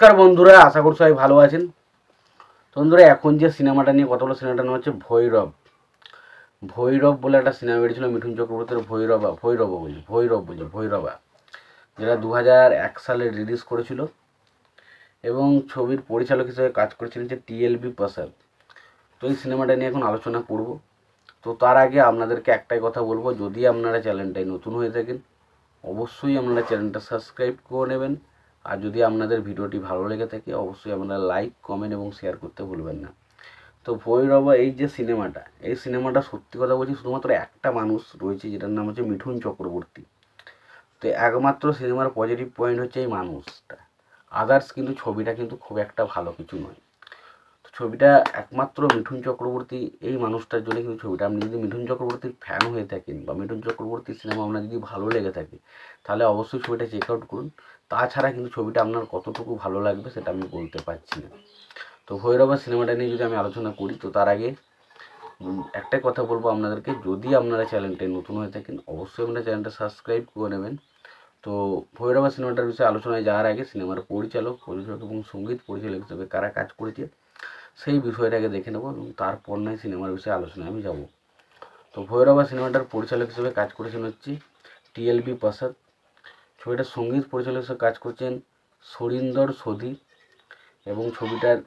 নমস্কার বন্ধুরা, আশা করি সবাই ভালো আছেন। বন্ধুরা, এখন যে সিনেমাটা নিয়ে কথা বলো, সিনেমাটার নাম হচ্ছে ভৈরব। ভৈরব বলে একটা সিনেমা বেরিয়েছিল মিঠুন চক্রবর্তীর, ভৈরবা, যেটা 2001 সালে রিলিজ করেছিল এবং ছবির পরিচালক হিসেবে কাজ করেছিলেন যে টিএলবি প্রসাদ। তো এই সিনেমাটা নিয়ে এখন আলোচনা করব। তো তার আগে আপনাদেরকে একটাই কথা বলবো, যদি আপনারা চ্যানেলটায় নতুন হয়ে থাকেন অবশ্যই আপনারা চ্যানেলটা সাবস্ক্রাইব করে নেবেন। আর যদি আপনাদের ভিডিওটি ভালো লেগে থাকে অবশ্যই আপনারা লাইক, কমেন্ট এবং শেয়ার করতে ভুলবেন না। তো ভৈরবা এই যে সিনেমাটা, এই সিনেমাটা সত্যি কথা বলছি শুধুমাত্র একটা মানুষ রয়েছে যেটার নাম হচ্ছে মিঠুন চক্রবর্তী। তো একমাত্র সিনেমার পজিটিভ পয়েন্ট হচ্ছে এই মানুষটা। আদার্স কিন্তু ছবিটা কিন্তু খুব একটা ভালো কিছু নয়। তো ছবিটা একমাত্র মিঠুন চক্রবর্তী এই মানুষটার জন্য কিন্তু ছবিটা। আপনি যদি মিঠুন চক্রবর্তীর ফ্যান হয়ে থাকেন বা মিঠুন চক্রবর্তীর সিনেমা আপনার যদি ভালো লেগে থাকে তাহলে অবশ্যই ছবিটা চেক আউট করুন। তাছাড়া কিন্তু ছবিটা আপনার কতটুকু ভালো লাগবে সেটা আমি বলতে পারছি না। তো ভৈরবা সিনেমাটা নিয়ে যদি আমি আলোচনা করি, তো তার আগে একটাই কথা বলবো আপনাদেরকে, যদি আপনারা চ্যানেলটায় নতুন হয়ে থাকেন অবশ্যই আপনারা চ্যানেলটা সাবস্ক্রাইব করে নেবেন। তো ভৈরবা সিনেমাটার বিষয়ে আলোচনায় যাওয়ার আগে সিনেমার পরিচালক এবং সঙ্গীত পরিচালক হিসেবে কারা কাজ করেছে সেই বিষয়টাকে দেখে নেব এবং তারপর নয় সিনেমার বিষয়ে আলোচনায় আমি যাব। তো ভৈরবা সিনেমাটার পরিচালক হিসেবে কাজ করেছেন হচ্ছে টিএলবি প্রসাদ। ছবিটার সঙ্গীত পরিচালক হিসেবে কাজ করছেন সরিন্দর সোধি এবং ছবিটার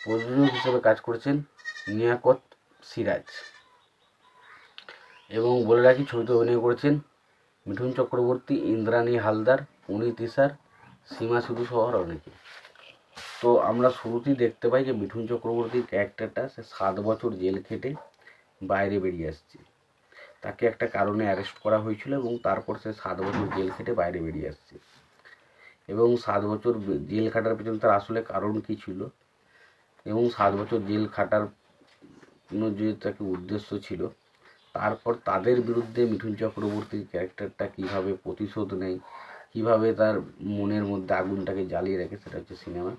প্রযোজক হিসেবে কাজ করেছেন নিয়াকত সিরাজ। এবং বলে রাখি, ছবিতে অভিনয় করেছেন মিঠুন চক্রবর্তী, ইন্দ্রাণী হালদার, পুনিত ইসার, সীমা সিধু সহ অনেকে। তো আমরা শুরুতেই দেখতে পাই যে মিঠুন চক্রবর্তীর ক্যারেক্টারটা সে 7 বছর জেল খেটে বাইরে বেরিয়ে আসছে। তাকে একটা কারণে অ্যারেস্ট করা হয়েছিল এবং তারপর সে 7 বছর জেল খেটে বাইরে বেরিয়ে আসছে। এবং 7 বছর জেল খাটার পেছনে তার আসলে কারণ কী ছিল এবং 7 বছর জেল খাটার যে তাকে উদ্দেশ্য ছিল, তারপর তাদের বিরুদ্ধে মিঠুন চক্রবর্তীর ক্যারেক্টারটা কীভাবে প্রতিশোধ নেয়, কীভাবে তার মনের মধ্যে আগুনটাকে জ্বালিয়ে রাখে, সেটা হচ্ছে সিনেমা।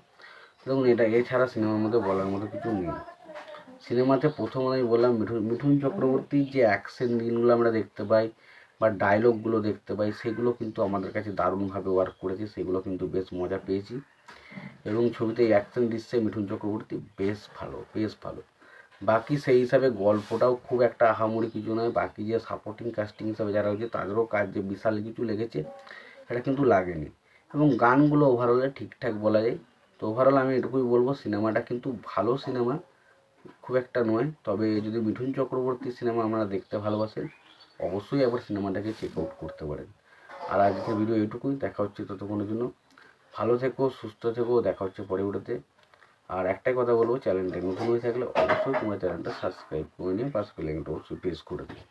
এবং এটা এছাড়া সিনেমার মধ্যে বলার মতো কিছু নেই। সিনেমাতে প্রথম আমি বললাম মিঠুন চক্রবর্তীর যে অ্যাকশন দিনগুলো আমরা দেখতে পাই বা ডায়লগগুলো দেখতে পাই সেগুলো কিন্তু আমাদের কাছে দারুণভাবে ওয়ার্ক করেছে, সেগুলো কিন্তু বেশ মজা পেয়েছি। এবং ছবিতে অ্যাকশন দিচ্ছে মিঠুন চক্রবর্তী বেশ ভালো। বাকি সেই হিসাবে গল্পটাও খুব একটা আহামরি কিছু নয়। বাকি যে সাপোর্টিং কাস্টিং হিসাবে যারা হয়েছে তাদেরও কাজ যে বিশাল কিছু লেগেছে এটা কিন্তু লাগেনি। এবং গানগুলো ওভারঅলে ঠিকঠাক বলা যায়। তো ওভারঅল আমি এটুকুই বলবো, সিনেমাটা কিন্তু ভালো সিনেমা, খুব একটা নয়। তবে যদি মিঠুন চক্রবর্তীর সিনেমা আপনারা দেখতে ভালোবাসেন অবশ্যই একবার সিনেমাটাকে চেক আউট করতে পারেন। আর আজকের ভিডিও এটুকুই, দেখা হচ্ছে ততক্ষণের জন্য ভালো থেকো, সুস্থ থেকো, দেখা হচ্ছে পরে ভিডিওতে। আর একটাই কথা বলবো, চ্যানেলটা নতুন হয়ে থাকলে অবশ্যই তোমার চ্যানেলটা সাবস্ক্রাইব করে নিয়ে পাশে বেল আইকনটা অবশ্যই প্রেস করে দিও।